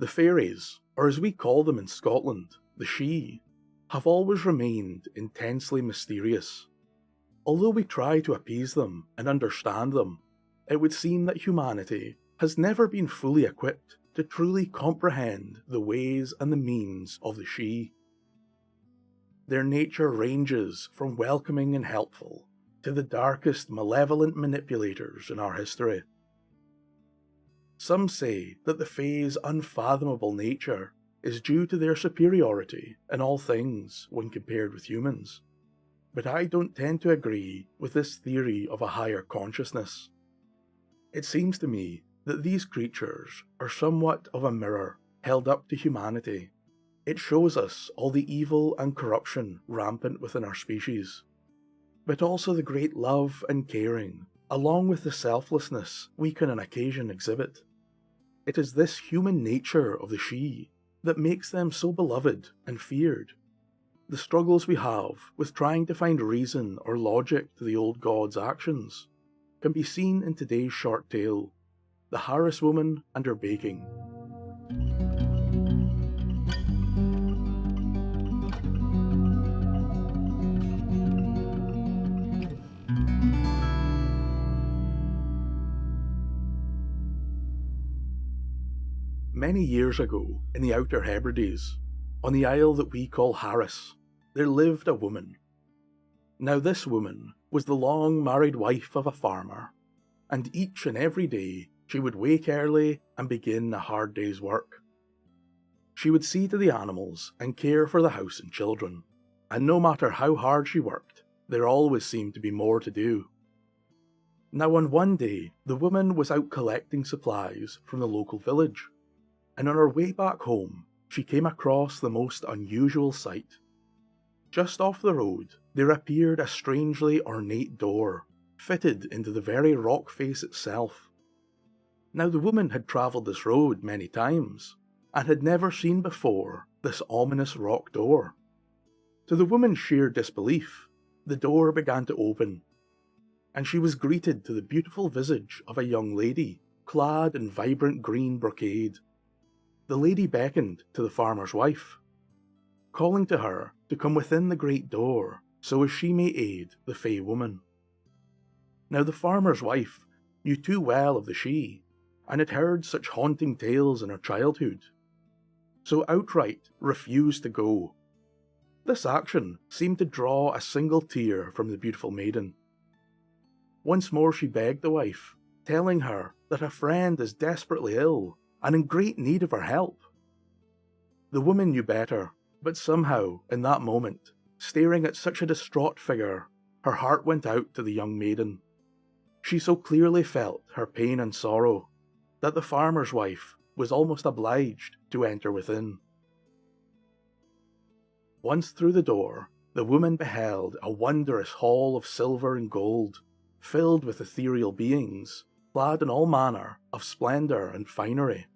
The fairies, or as we call them in Scotland, the Sidhe, have always remained intensely mysterious. Although we try to appease them and understand them, it would seem that humanity has never been fully equipped to truly comprehend the ways and the means of the Sidhe. Their nature ranges from welcoming and helpful to the darkest malevolent manipulators in our history. Some say that the Fae's unfathomable nature is due to their superiority in all things when compared with humans, but I don't tend to agree with this theory of a higher consciousness. It seems to me that these creatures are somewhat of a mirror held up to humanity. It shows us all the evil and corruption rampant within our species, but also the great love and caring, along with the selflessness we can on occasion exhibit. It is this human nature of the Sidhe that makes them so beloved and feared. The struggles we have with trying to find reason or logic to the old god's actions can be seen in today's short tale, The Harris Woman and Her Baking. Many years ago, in the Outer Hebrides, on the isle that we call Harris, there lived a woman. Now this woman was the long married wife of a farmer, and each and every day she would wake early and begin a hard day's work. She would see to the animals and care for the house and children, and no matter how hard she worked, there always seemed to be more to do. Now on one day, the woman was out collecting supplies from the local village, and on her way back home, she came across the most unusual sight. Just off the road, there appeared a strangely ornate door, fitted into the very rock face itself. Now the woman had travelled this road many times, and had never seen before this ominous rock door. To the woman's sheer disbelief, the door began to open, and she was greeted to the beautiful visage of a young lady, clad in vibrant green brocade. The lady beckoned to the farmer's wife, calling to her to come within the great door so as she may aid the Fae woman. Now the farmer's wife knew too well of the Sidhe, and had heard such haunting tales in her childhood, so outright refused to go. This action seemed to draw a single tear from the beautiful maiden. Once more she begged the wife, telling her that a friend is desperately ill and in great need of her help. The woman knew better, but somehow, in that moment, staring at such a distraught figure, her heart went out to the young maiden. She so clearly felt her pain and sorrow, that the farmer's wife was almost obliged to enter within. Once through the door, the woman beheld a wondrous hall of silver and gold, filled with ethereal beings, clad in all manner of splendour and finery.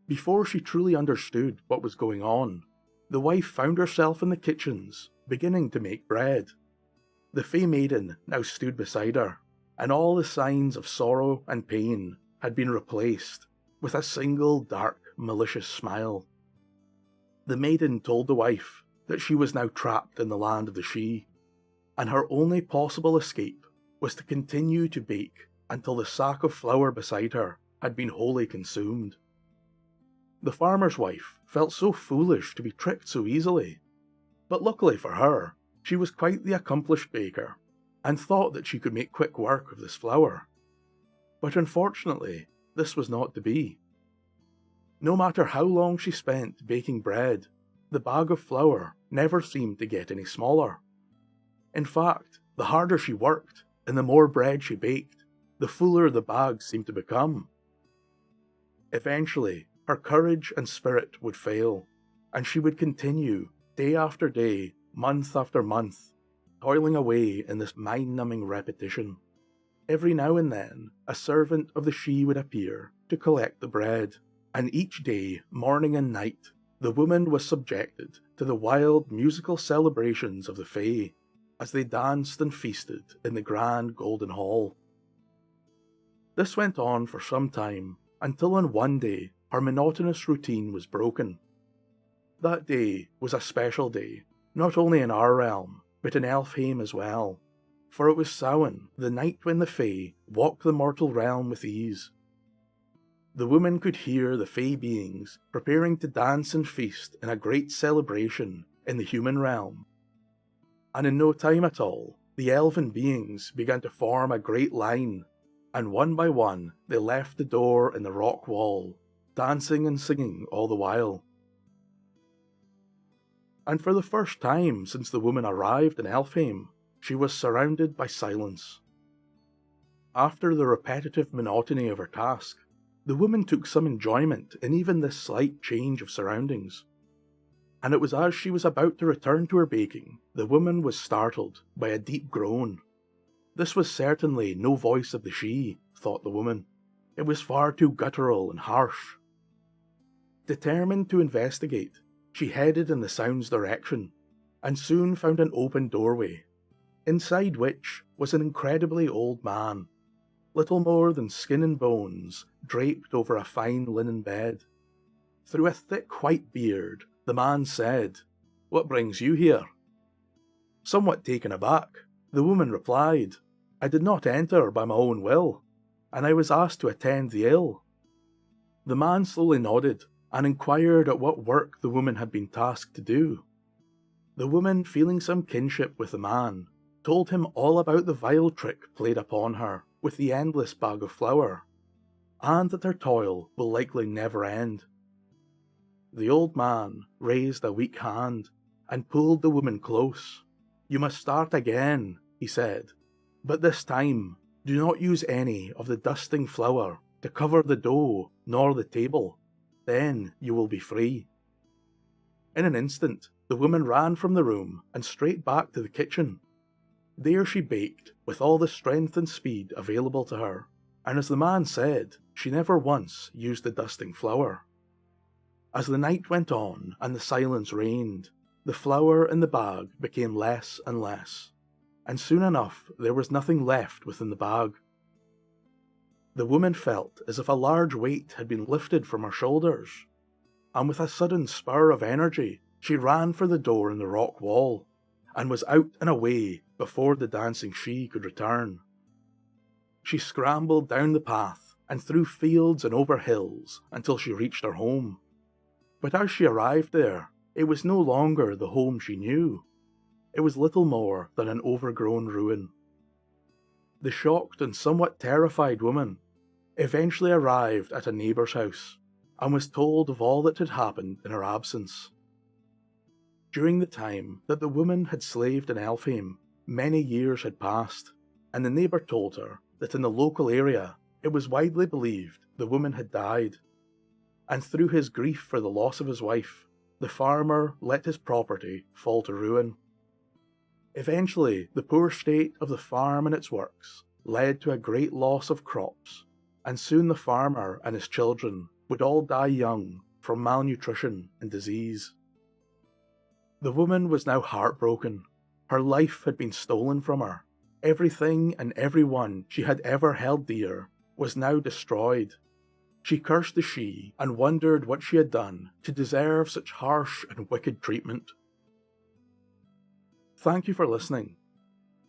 Before she truly understood what was going on, the wife found herself in the kitchens, beginning to make bread. The Fae maiden now stood beside her, and all the signs of sorrow and pain had been replaced with a single dark, malicious smile. The maiden told the wife that she was now trapped in the land of the Sidhe, and her only possible escape was to continue to bake until the sack of flour beside her had been wholly consumed. The farmer's wife felt so foolish to be tricked so easily, but luckily for her, she was quite the accomplished baker, and thought that she could make quick work of this flour. But unfortunately, this was not to be. No matter how long she spent baking bread, the bag of flour never seemed to get any smaller. In fact, the harder she worked, and the more bread she baked, the fuller the bag seemed to become. Eventually, her courage and spirit would fail, and she would continue, day after day, month after month, toiling away in this mind-numbing repetition. Every now and then, a servant of the Sidhe would appear to collect the bread, and each day, morning and night, the woman was subjected to the wild musical celebrations of the Fae, as they danced and feasted in the grand golden hall. This went on for some time, until on one day her monotonous routine was broken. That day was a special day, not only in our realm, but in Elfheim as well, for it was Samhain, the night when the Fae walk the mortal realm with ease. The woman could hear the Fae beings preparing to dance and feast in a great celebration in the human realm. And in no time at all, the elven beings began to form a great line, and one by one they left the door in the rock wall, dancing and singing all the while. And for the first time since the woman arrived in Elfheim, she was surrounded by silence. After the repetitive monotony of her task, the woman took some enjoyment in even this slight change of surroundings. And it was as she was about to return to her baking, the woman was startled by a deep groan. This was certainly no voice of the she, thought the woman. It was far too guttural and harsh. Determined to investigate, she headed in the sound's direction, and soon found an open doorway, inside which was an incredibly old man, little more than skin and bones, draped over a fine linen bed. Through a thick white beard, the man said, "What brings you here?" Somewhat taken aback, the woman replied, "I did not enter by my own will, and I was asked to attend the ill." The man slowly nodded, and inquired at what work the woman had been tasked to do. The woman, feeling some kinship with the man, told him all about the vile trick played upon her with the endless bag of flour, and that her toil will likely never end. The old man raised a weak hand and pulled the woman close. "You must start again," he said, "but this time do not use any of the dusting flour to cover the dough nor the table. Then you will be free." In an instant, the woman ran from the room and straight back to the kitchen. There she baked with all the strength and speed available to her, and as the man said, she never once used the dusting flour. As the night went on and the silence reigned, the flour in the bag became less and less, and soon enough there was nothing left within the bag. The woman felt as if a large weight had been lifted from her shoulders, and with a sudden spur of energy, she ran for the door in the rock wall, and was out and away before the dancing she could return. She scrambled down the path and through fields and over hills until she reached her home. But as she arrived there, it was no longer the home she knew. It was little more than an overgrown ruin. The shocked and somewhat terrified woman eventually arrived at a neighbour's house and was told of all that had happened in her absence. During the time that the woman had slaved in Elfheim, many years had passed, and the neighbour told her that in the local area it was widely believed the woman had died, and through his grief for the loss of his wife, the farmer let his property fall to ruin. Eventually, the poor state of the farm and its works led to a great loss of crops, and soon the farmer and his children would all die young from malnutrition and disease. The woman was now heartbroken. Her life had been stolen from her. Everything and everyone she had ever held dear was now destroyed. She cursed the she and wondered what she had done to deserve such harsh and wicked treatment. Thank you for listening,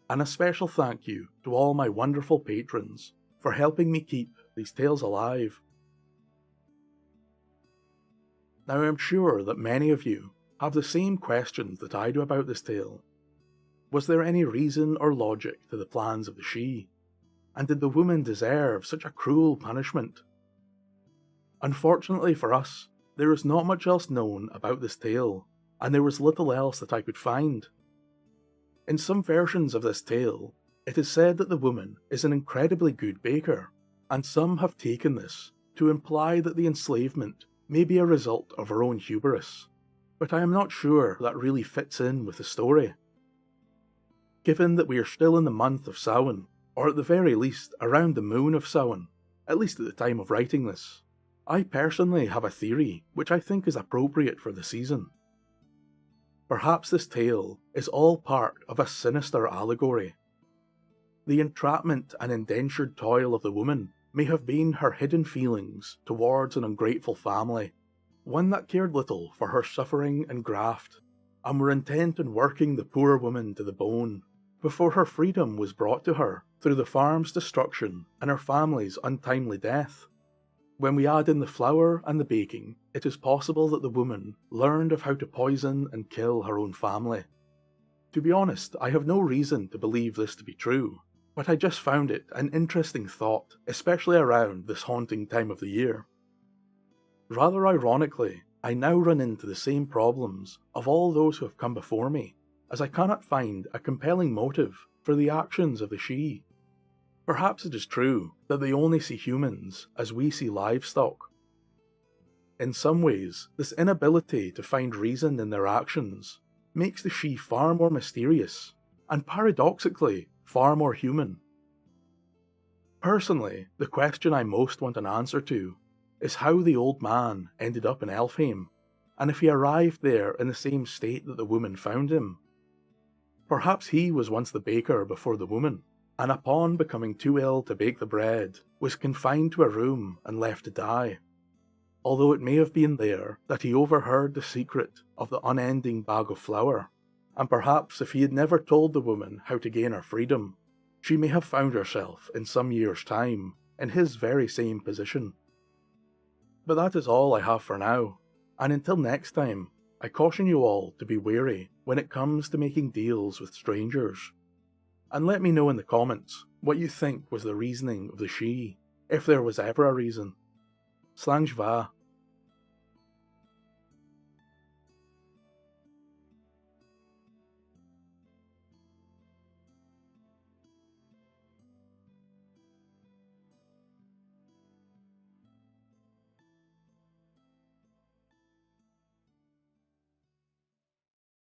and a special thank you to all my wonderful patrons for helping me keep these tales alive. Now I am sure that many of you have the same questions that I do about this tale. Was there any reason or logic to the plans of the she? And did the woman deserve such a cruel punishment? Unfortunately for us, there is not much else known about this tale, and there was little else that I could find. In some versions of this tale, it is said that the woman is an incredibly good baker, and some have taken this to imply that the enslavement may be a result of her own hubris, but I am not sure that really fits in with the story. Given that we are still in the month of Samhain, or at the very least around the moon of Samhain, at least at the time of writing this, I personally have a theory which I think is appropriate for the season. Perhaps this tale is all part of a sinister allegory. The entrapment and indentured toil of the woman may have been her hidden feelings towards an ungrateful family, one that cared little for her suffering and graft, and were intent on working the poor woman to the bone, before her freedom was brought to her through the farm's destruction and her family's untimely death. When we add in the flour and the baking, it is possible that the woman learned of how to poison and kill her own family. To be honest, I have no reason to believe this to be true, but I just found it an interesting thought, especially around this haunting time of the year. Rather ironically, I now run into the same problems of all those who have come before me, as I cannot find a compelling motive for the actions of the Sidhe. Perhaps it is true that they only see humans as we see livestock. In some ways, this inability to find reason in their actions makes the Sidhe far more mysterious, and paradoxically, far more human. Personally, the question I most want an answer to is how the old man ended up in Elfheim, and if he arrived there in the same state that the woman found him. Perhaps he was once the baker before the woman, and upon becoming too ill to bake the bread, was confined to a room and left to die. Although it may have been there that he overheard the secret of the unending bag of flour, and perhaps if he had never told the woman how to gain her freedom, she may have found herself in some years' time in his very same position. But that is all I have for now, and until next time, I caution you all to be wary when it comes to making deals with strangers. And let me know in the comments what you think was the reasoning of the Sidhe, if there was ever a reason. Slàinte mhath.